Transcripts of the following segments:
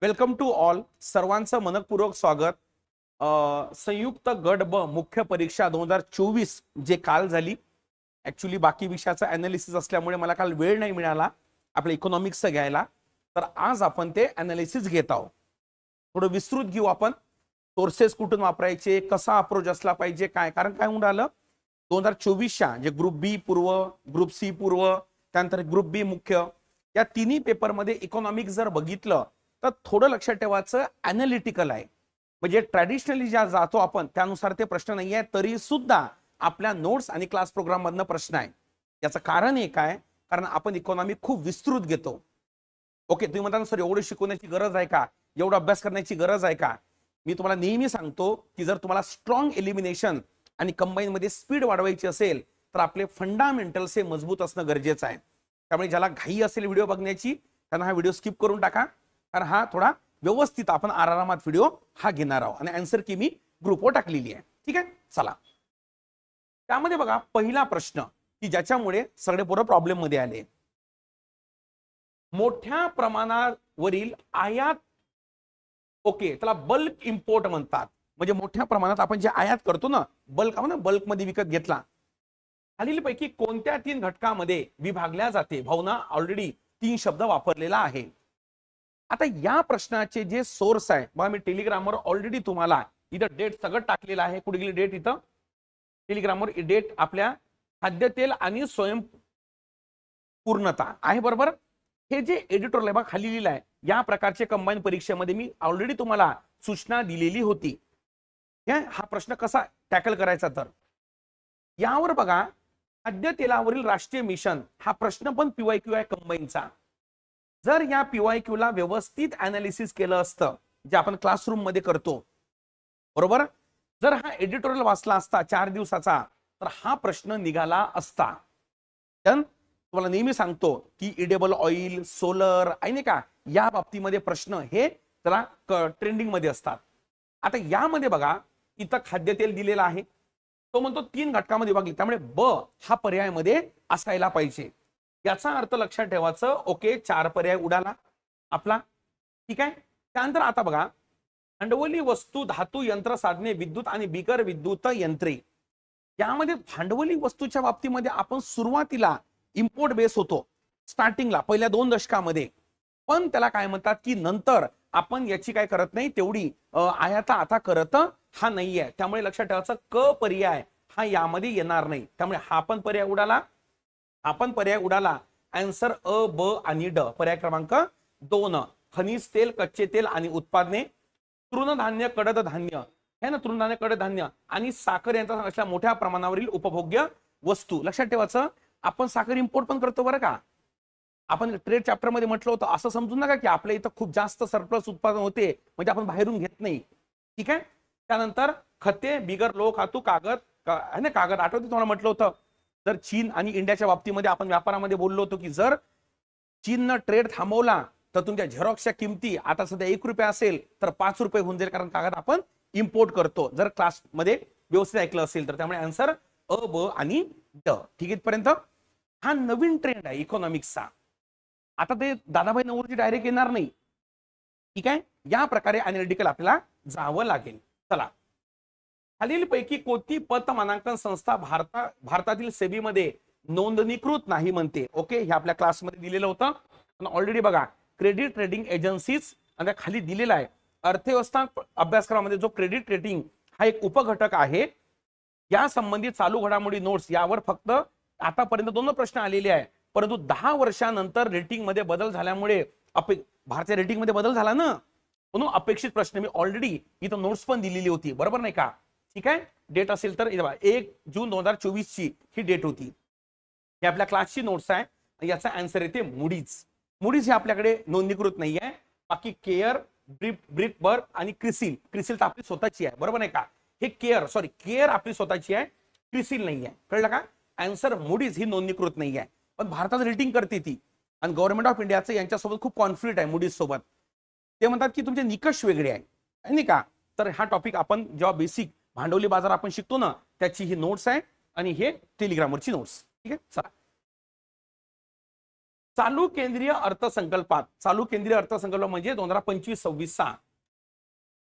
Welcome to all. सर्वांचं मनपूर्वक स्वागत. संयुक्त गट ब मुख्य परीक्षा 2024 जे काल झाली. ऍक्च्युली बाकी विषयाचा अनालिसिस असल्यामुळे मला काल वेळ नाही मिळाला आपल्या इकॉनॉमिक्सचं घ्यायला, तर आज आपण ते अनालिसिस घेत आहोत. थोडं विस्तृत घेऊ आपण. सोर्सेस कुठून वापरायचे, कसा अप्रोच असला पाहिजे, काय कारण काय होऊन राहिलं 2024च्या जे ग्रुप बी पूर्व, ग्रुप सी पूर्व, त्यानंतर ग्रुप बी मुख्य, या तिन्ही पेपरमध्ये इकॉनॉमिक्स जर बघितलं तर थोडं लक्षात ठेवायचं अनालिटिकल आहे. म्हणजे ट्रॅडिशनली ज्या जातो आपण त्यानुसार ते प्रश्न नाही आहे, तरी सुद्धा आपल्या नोट्स आणि क्लास प्रोग्राम मधनं प्रश्न आहे. याचं कारण एक आहे, कारण आपण इकॉनॉमी खूप विस्तृत घेतो. ओके, तुम्ही म्हणता सर एवढं शिकवण्याची गरज आहे का, एवढा अभ्यास करण्याची गरज आहे का? मी तुम्हाला नेहमी सांगतो की जर तुम्हाला स्ट्रॉंग एलिमिनेशन आणि कंबाईन मध्ये स्पीड वाढवायची असेल तर आपले फंडामेंटल्स हे मजबूत असणं गरजेचं आहे. त्यामुळे ज्याला घाई असेल व्हिडिओ बघण्याची त्यांना हा व्हिडिओ स्किप करून टाका, कारण हा थोडा व्यवस्थित आपण आरामात व्हिडिओ हा घेणार आहोत. आणि आन्सर की मी ग्रुपवर टाकलेली आहे. ठीक आहे, चला. त्यामध्ये बघा पहिला प्रश्न की ज्याच्यामुळे सगळे पोरं प्रॉब्लेम मध्ये आले. मोठ्या प्रमाणावरील आयात, ओके, त्याला बल्क इम्पोर्ट म्हणतात. म्हणजे मोठ्या प्रमाणात आपण जे आयात करतो ना, बल्क बल्क मध्ये विकत घेतला, खालीलपैकी कोणत्या तीन घटकामध्ये विभागल्या जाते? भावना ऑलरेडी 3 शब्द वापरलेला आहे. आता या प्रश्नाचे जे सोर्स आहे बघा, मी टेलिग्रामवर ऑलरेडी तुम्हाला इथं डेट सगळं टाकलेलं आहे. कुठे गेली डेट? इथं टेलिग्रामवर डेट आपल्या खाद्यतेल आणि स्वयंपूर्णता आहे, बरोबर. हे जे एडिटोरियल आहे बघा खाली लिहिलं आहे, या प्रकारचे कंबाईन परीक्षेमध्ये मी ऑलरेडी तुम्हाला सूचना दिलेली होती. हा प्रश्न कसा टॅकल करायचा, तर यावर बघा खाद्यतेलावरील राष्ट्रीय मिशन हा प्रश्न पण पीवायक्यू आहे कंबाईनचा. जर या पीवायक्यू ला व्यवस्थित अनालिसिस केलं असतं जे आपण क्लासरूम मध्ये करतो, बरोबर, जर हा एडिटोरियल वाचला असता 4 दिवसाचा तर हा प्रश्न निघाला असता. तुम्हाला नेहमी सांगतो की इडेबल ऑइल, सोलर आहे नाही का, या बाबतीमध्ये प्रश्न हे त्याला ट्रेंडिंग मध्ये असतात. आता यामध्ये बघा इथं खाद्यतेल दिलेला आहे, तो म्हणतो 3 घटकामध्ये विभागली, त्यामुळे ब हा पर्याय मध्ये असायला पाहिजे. याचा अर्थ लक्षात ठेवायचं. ओके, 4 पर्याय उडाला आपला. ठीक आहे. त्यानंतर आता बघा भांडवली वस्तू, धातू, यंत्र साधने, विद्युत आणि बिगर विद्युत यंत्रे, यामध्ये भांडवली वस्तूच्या बाबतीमध्ये आपण सुरुवातीला इम्पोर्ट बेस होतो स्टार्टिंगला पहिल्या 2 दशकामध्ये, पण त्याला काय म्हणतात की नंतर आपण याची काय करत नाही, तेवढी आयाता आता करत हा नाहीये. त्यामुळे लक्षात ठेवायचं क पर्याय हा यामध्ये येणार नाही. त्यामुळे हा पण पर्याय उडाला, हा पण पर्याय उडाला. आन्सर अ, ब आणि ड, पर्याय क्रमांक 2. खनिज तेल, कच्चे तेल आणि उत्पादने, तृणधान्य, कडधान्य है ना, तृणधान्य, कडधान्य आणि साखर यांचा असल्या मोठ्या प्रमाणावरील उपभोग्य वस्तू. लक्षात ठेवायचं आपण साखर इम्पोर्ट पण करतो बरं का. आपण ट्रेड चॅप्टर मध्ये म्हटलं होतं, असं समजून नका की आपल्या इथं खूप जास्त सरप्लस उत्पादन होते म्हणजे आपण बाहेरून घेत नाही. ठीक आहे. त्यानंतर खते, बिगर लोह धातू, कागद है ना, कागद आठवते तुम्हाला म्हटलं होतं. जर चीन आणि इंडियाच्या बाबतीमध्ये आपण व्यापारामध्ये बोललो होतो की जर चीननं ट्रेड थांबवला तर तुमच्या झेरॉक्सच्या किमती आता सध्या 1 रुपया असेल तर 5 रुपये होऊन जाईल, कारण कागद आपण इम्पोर्ट करतो, जर क्लासमध्ये व्यवस्थित ऐकलं असेल तर. त्यामुळे आन्सर अ, ब आणि ड. ठीक आहे. इथपर्यंत हा नवीन ट्रेंड आहे इकॉनॉमिक्सचा. आता ते दादाभाई नवरोजी डायरेक्ट येणार नाही. ठीक आहे. या प्रकारे अनालिटिकल आपल्याला जावं लागेल. चला, खालीलपैकी कोणती पतमानांकन संस्था भारतातील सेबीमध्ये नोंदणीकृत नाही म्हणते? ओके, हे आपल्या क्लासमध्ये दिलेलं होतं. ऑलरेडी बघा क्रेडिट रेटिंग एजन्सीज आणि खाली दिलेला आहे. अर्थव्यवस्था अभ्यासक्रमामध्ये जो क्रेडिट रेटिंग हा एक उपघटक आहे, या संबंधित चालू घडामोडी नोट्स यावर फक्त आतापर्यंत 2 प्रश्न आलेले आहे, परंतु 10 वर्षानंतर रेटिंग मध्ये बदल झाल्यामुळे भारतीय रेटिंग मध्ये बदल झाला ना, म्हणून अपेक्षित प्रश्न मी ऑलरेडी इथं नोट्स पण दिलेली होती, बरोबर नाही का. ठीक आहे. डेट असेल तर 1 जून 2024 ची ही डेट होती. हे आपल्या क्लासची नोट्स आहे. याचा आन्सर येते मुडीज. मुडीज हे आपल्याकडे नोंदणीकृत नाही आहे. बाकी केअर, ब्रिकबर्ग आणि क्रिसिल, क्रिसिल तर आपली स्वतःची आहे, बरोबर नाही का. हे केअर आपली स्वतःची आहे, क्रिसिल नाही आहे. कळलं का. आन्सर मुडीज ही नोंदणीकृत नाही आहे, पण भारतात रेटिंग करते ती, आणि गव्हर्नमेंट ऑफ इंडियाचं यांच्यासोबत खूप कॉन्फ्लिक्ट आहे मुडीज सोबत. ते म्हणतात की तुमचे निकष वेगळे आहे नाही का. तर हा टॉपिक आपण जेव्हा बेसिक भांडवली बाजार आपण शिकतो ना, त्याची ही नोट्स आहे आणि हे टेलिग्रामवरची नोट्स. ठीक आहे. चला. चालू केंद्रीय अर्थसंकल्पात, चालू केंद्रीय अर्थसंकल्प म्हणजे 2025-26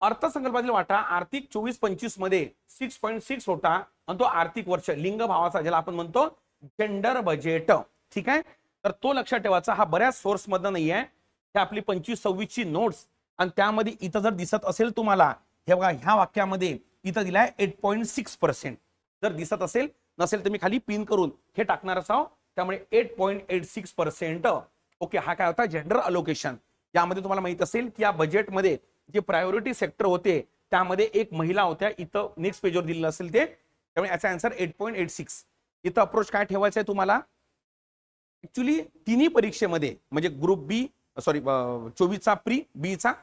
अर्थसंकल्पातील वाटा आर्थिक 24-25 मध्ये 6.6 होता आणि तो आर्थिक वर्ष लिंग भावाचा ज्याला आपण म्हणतो जेंडर बजेट, ठीक आहे. तर तो लक्षात ठेवायचा. हा बऱ्याच सोर्स मधनं नाही आहे, हे आपली 25-26 ची नोट्स आणि त्यामध्ये इथं जर दिसत असेल तुम्हाला, हे बघा ह्या वाक्यामध्ये इथं दिलाय 8.6%. जर दिसत असेल नसेल तर मी खाली पिन करून हे टाकणारच आहोत. त्यामुळे 8.86%. ओके, हा काय होता जेंडर अलोकेशन. यामध्ये तुम्हाला माहित असेल की या बजेटमध्ये जे प्रायोरिटी सेक्टर होते त्यामध्ये एक महिला होत्या, इथं नेक्स्ट पेजवर दिलेलं असेल ते. त्यामुळे याचा आन्सर 8.86. इथं अप्रोच काय ठेवायचं आहे तुम्हाला, ऍक्च्युली तिन्ही परीक्षेमध्ये म्हणजे ग्रुप बी, सॉरी 24चा प्री, बी चा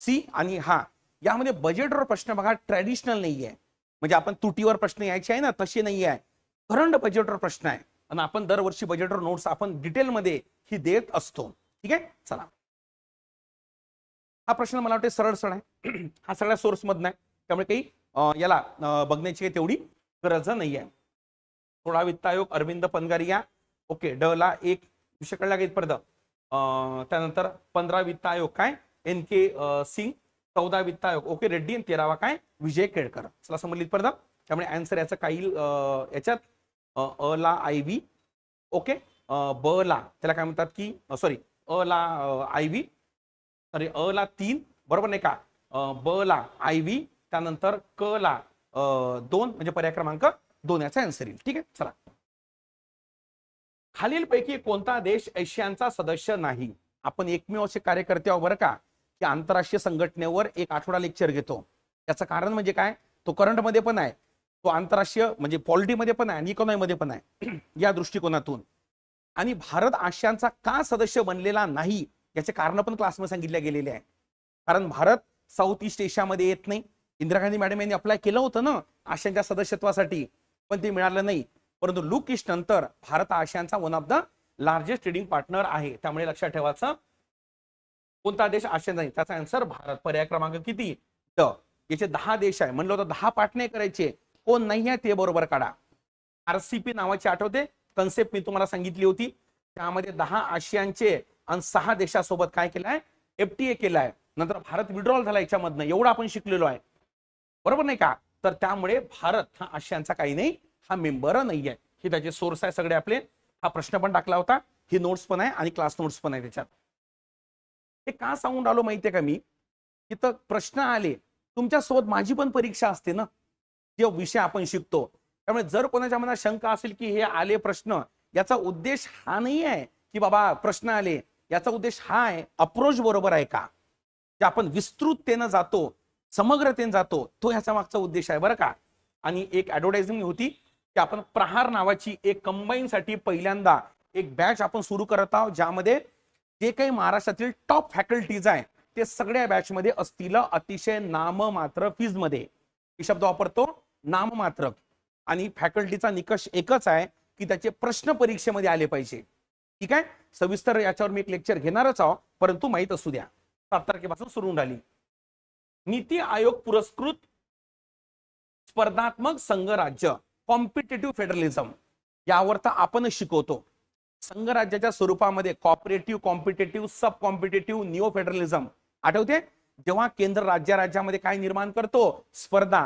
सी आणि हा, यामध्ये बजेटवर प्रश्न बघा ट्रॅडिशनल नाही आहे. म्हणजे आपण तुटीवर प्रश्न यायचे आहे ना तसे नाही आहे, करंट बजेटवर प्रश्न आहे. आणि आपण दरवर्षी बजेटवर नोट्स आपण डिटेलमध्ये ही देत असतो. ठीक आहे, चला. हा प्रश्न मला वाटते सरळ सरळ आहे. हा सगळ्या सोर्स मधनं आहे, त्यामुळे काही याला बघण्याची काही तेवढी गरज नाही आहे. 16 वित्त आयोग अरविंद पनगारिया. ओके, ड ला एक विषय कळला का इथपर्यंत. त्यानंतर 15 वित्त आयोग काय NK सिंग. 14 वित्त आयोग ओके रेड्डी आणि 13वा काय विजय केळकर. चला समजलं इथपर्यंत. त्यामुळे आन्सर याचं काही याच्यात अ ला IV. ओके, ब ला त्याला काय म्हणतात की सॉरी अ ला IV, सॉरी अ ला 3 बरोबर नाही का, ब ला IV, त्यानंतर क ला 2 म्हणजे पर्याय क्रमांक 2 याचा आन्सर येईल. ठीक आहे, चला. खालीलपैकी कोणता देश एशियाचा सदस्य नाही. आपण एकमेव असे कार्यकर्ते आहोत बरं का की आंतरराष्ट्रीय संघटनेवर एक आठवडा लेक्चर घेतो. याचं कारण म्हणजे काय, तो करंट मध्ये पण आहे, तो आंतरराष्ट्रीय म्हणजे पॉलिटीमध्ये पण आहे आणि इकॉनॉमीमध्ये पण आहे या दृष्टिकोनातून. आणि भारत आशियानचा का सदस्य बनलेला नाही याचे कारण पण क्लासमध्ये सांगितले गेलेले आहे. कारण भारत साऊथ ईस्ट एशियामध्ये येत नाही. इंदिरा गांधी मॅडम यांनी अप्लाय केलं होतं ना आशियानच्या सदस्यत्वासाठी, पण ते मिळालं नाही. परंतु लुक ईस्ट नंतर भारत आशियानचा one of the largest trading partner आहे. त्यामुळे लक्षात ठेवायचं कोणता देश आशियान नाही, त्याचा आन्सर भारत. पर्याय क्रमांक किती ड. याचे 10 देश आहे म्हणलं होतं, 10 पाठ नाही करायचे, कोण नाही आहे ते बरोबर काढा. RCP नावाची आठवते कन्सेप्ट मी तुम्हाला सांगितली होती. त्यामध्ये 10 आशियानचे आणि 6 देशासोबत काय केलंय FTA केलाय. नंतर भारत विड्रॉल झाला याच्यामधनं, एवढं आपण शिकलेलो आहे बरोबर नाही का. तर त्यामुळे भारत हा आशियानचा काही नाही, हा मेंबर नाही आहे. हे त्याचे सोर्स आहे सगळे आपले. हा प्रश्न पण टाकला होता, ही नोट्स पण आहे आणि क्लास नोट्स पण आहे त्याच्यात. हे का सांगून आलो माहितीये का मी, इथं प्रश्न आले तुमच्यासोबत माझी पण परीक्षा असते ना, जे विषय आपण शिकतो. त्यामुळे जर कोणाच्या मनात शंका असेल की हे आले प्रश्न, याचा उद्देश हा नाही आहे की बाबा प्रश्न आले, याचा उद्देश हा आहे अप्रोच बरोबर आहे का, जे आपण विस्तृततेनं जातो समग्रतेने जातो, तो ह्याचा मागचा उद्देश आहे बरं का. आणि एक ऍडव्हर्टायझिंग होती की आपण प्रहार नावाची एक कंबाईन साठी पहिल्यांदा एक बॅच आपण सुरू करत आहोत, ज्यामध्ये जे काही महाराष्ट्रातील टॉप फॅकल्टीज आहे ते सगळ्या बॅच मध्ये असतील अतिशय नाममात्र फीज मध्ये. ही शब्द वापरतो नाममात्र. आणि फॅकल्टीचा निकष एकच आहे की त्याचे प्रश्न परीक्षेमध्ये आले पाहिजे. ठीक आहे, सविस्तर याच्यावर मी एक लेक्चर घेणारच आहोत, परंतु माहित असू द्या 7 तारखेपासून सुरू होऊन राहिली. नीती आयोग पुरस्कृत स्पर्धात्मक संघराज्य कॉम्पिटेटिव्ह फेडरलिझम यावर तर आपणच शिकवतो. संघराज्याच्या स्वरूपामध्ये कॉपरेटिव्ह, कॉम्पिटेटिव्ह, सब कॉम्पिटेटिव्ह, निओ फेडरलिझम आठवते. जेव्हा केंद्र राज्यामध्ये काय निर्माण करतो स्पर्धा,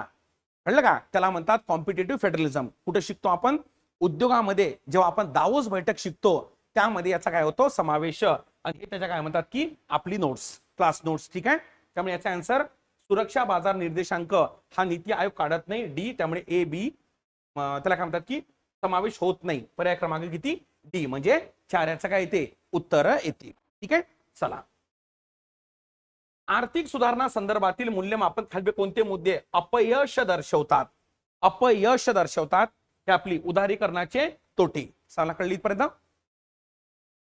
कळलं का, त्याला म्हणतात कॉम्पिटेटिव्ह फेडरलिझम. कुठे शिकतो आपण, उद्योगामध्ये. जेव्हा आपण दावोस बैठक शिकतो त्यामध्ये याचा काय होतो समावेश, आणि हे त्याच्या काय म्हणतात की आपली नोट्स, क्लास नोट्स. ठीक आहे, त्यामुळे याचा आन्सर सुरक्षा बाजार निर्देशांक हा नीती आयोग काढत नाही डी. त्यामुळे AB त्याला काय म्हणतात की समावेश होत नाही. पर्याय क्रमांक किती डी, म्हणजे 4 याचं काय येते उत्तर येते. ठीक आहे, चला. आर्थिक सुधारणा संदर्भातील मूल्यमापन खाली कोणते मुद्दे अपयश दर्शवतात, अपयश दर्शवतात. हे आपली उदारीकरणाचे तोटे. साला कळली इथपर्यंत.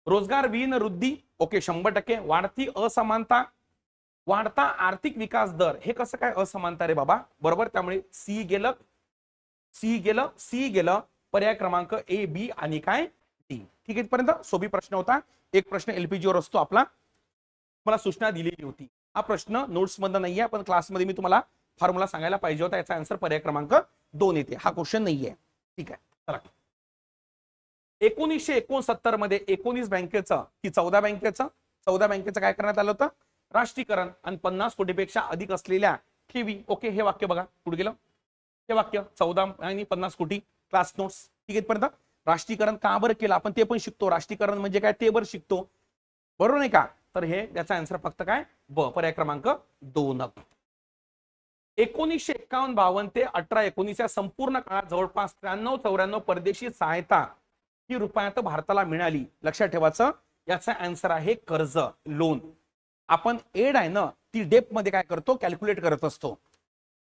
रोजगार विहीन वृद्धी ओके 100%. वाढती असमानता, वाढता आर्थिक विकास दर, हे कसं काय असमानता रे बाबा, बरोबर. त्यामुळे सी गेलं, सी गेलं, सी गेलं. पर्याय क्रमांक A B आणि काय डी. ठीक आहे, इथपर्यंत सोपी प्रश्न होता. एक प्रश्न LPG वर असतो आपला, मला सूचना दिलेली होती. हा प्रश्न नोट्स मध्ये नाहीये, पण क्लासमध्ये मी तुम्हाला फॉर्म्युला सांगायला पाहिजे होता. याचा आन्सर पर्याय क्रमांक 2 येते. हा क्वेश्चन नाहीये. ठीक आहे, चला. 1969 मध्ये 19 बँकेचं की 14 बँकेचं काय करण्यात आलं होतं, राष्ट्रीयकरण, आणि 50 कोटीपेक्षा अधिक असलेल्या ठेवी. ओके, हे वाक्य बघा कुठे गेलं, हे वाक्य 14 आणि 50 कोटी. Class notes. ठीक आहे, पर्यंत राष्ट्रीयकरण का बरं केलं आपण ते पण शिकतो. राष्ट्रीयकरण म्हणजे काय ते बरं शिकतो, बरोबर नाही का. तर हे त्याचा आन्सर फक्त काय ब, पर्याय क्रमांक 2. 1951-52 ते 18-19 या संपूर्ण काळात जवळपास 93-94 परदेशी सहायता ही रुपयात भारताला मिळाली. लक्षात ठेवायचं, याचा आन्सर आहे कर्ज, लोन. आपण एड आहे ना ती डेप्थ मध्ये काय करतो, कॅल्क्युलेट करत असतो.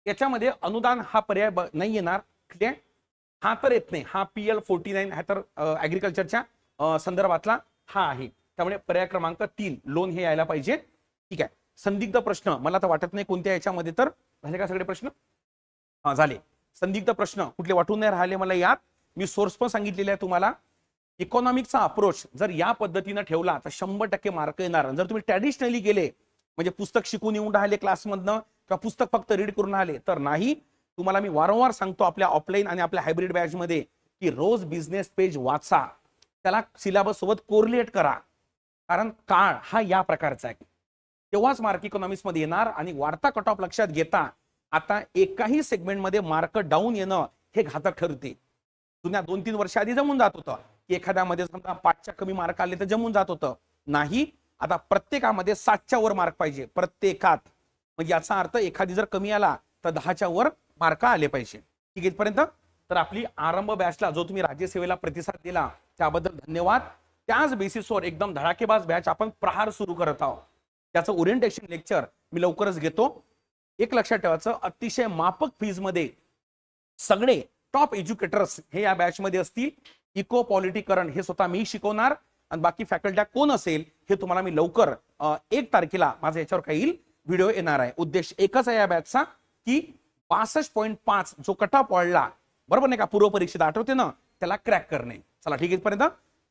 याच्यामध्ये अनुदान हा पर्याय नाही येणार. क्लिअर, हा तर येत नाही. हा PL49 हा तर ऍग्रिकल्चरच्या संदर्भातला हा आहे. त्यामुळे पर्याय क्रमांक 3 लोन हे यायला पाहिजे. ठीक आहे. संदिग्ध प्रश्न मला तर वाटत नाही कोणत्या याच्यामध्ये तर झाले का सगळे प्रश्न. झाले. संदिग्ध प्रश्न कुठले वाटून नाही राहिले मला यात. मी सोर्स पण सांगितलेला आहे तुम्हाला. इकॉनॉमिक्सचा अप्रोच जर या पद्धतीने ठेवला तर 100% मार्क येणार. जर तुम्ही ट्रॅडिशनली गेले म्हणजे पुस्तक शिकून येऊन राहिले क्लासमधनं किंवा पुस्तक फक्त रीड करून आले तर नाही. तुम्हाला मी वारंवार सांगतो आपल्या ऑफलाईन आणि आपल्या हायब्रिड बॅच मध्ये की रोज बिझनेस पेज वाचा, त्याला सिलेबस सोबत कोरिलेट करा, कारण काळ हा या प्रकारचा आहे. तेव्हाच मार्क इकॉनॉमिक्स मध्ये येणार. आणि वाढता कट ऑफ लक्षात घेता आता एकाही सेगमेंटमध्ये मार्क डाऊन येणं हे घातक ठरते. जुन्या 2-3 वर्ष आधी जमून जात होतं की एखाद्यामध्ये समजा 5च्या कमी मार्क आले तर जमून जात होतं. नाही, आता प्रत्येकामध्ये 7च्या वर मार्क पाहिजे प्रत्येकात. म्हणजे याचा अर्थ एखादी जर कमी आला तर 10च्या वर मार्क आले पाहिजे. ठीक आहे इथपर्यंत. तर आपली आरंभ बॅचला जो तुम्ही राज्यसेवेला प्रतिसाद दिला त्याबद्दल धन्यवाद. त्याच बेसिसवर एकदम धडाकेबाज बॅच आपण प्रहार सुरू करत आहोत. त्याचं ओरिएंटेशन लेक्चर मी लवकरच घेतो. एक लक्षात ठेवायचं, अतिशय माफक फीज मध्ये सगळे टॉप एज्युकेटर्स हे या बॅच मध्ये असतील. इको पॉलिटिकरण हे स्वतः मी शिकवणार आणि बाकी फॅकल्टी कोण असेल हे तुम्हाला मी लवकर 1 तारखेला माझा याच्यावर काही व्हिडिओ येणार आहे. उद्देश एकच आहे या बॅचचा की 62.5 जो कटा पडला बरोबर नाही का पूर्व परीक्षेत आठवते ना त्याला क्रॅक करणे. चला ठीक आहे इथपर्यंत.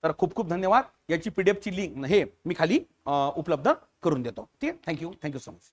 तर खूप खूप धन्यवाद. याची PDF ची लिंक हे मी खाली उपलब्ध करून देतो. ठीक आहे. Thank you so much.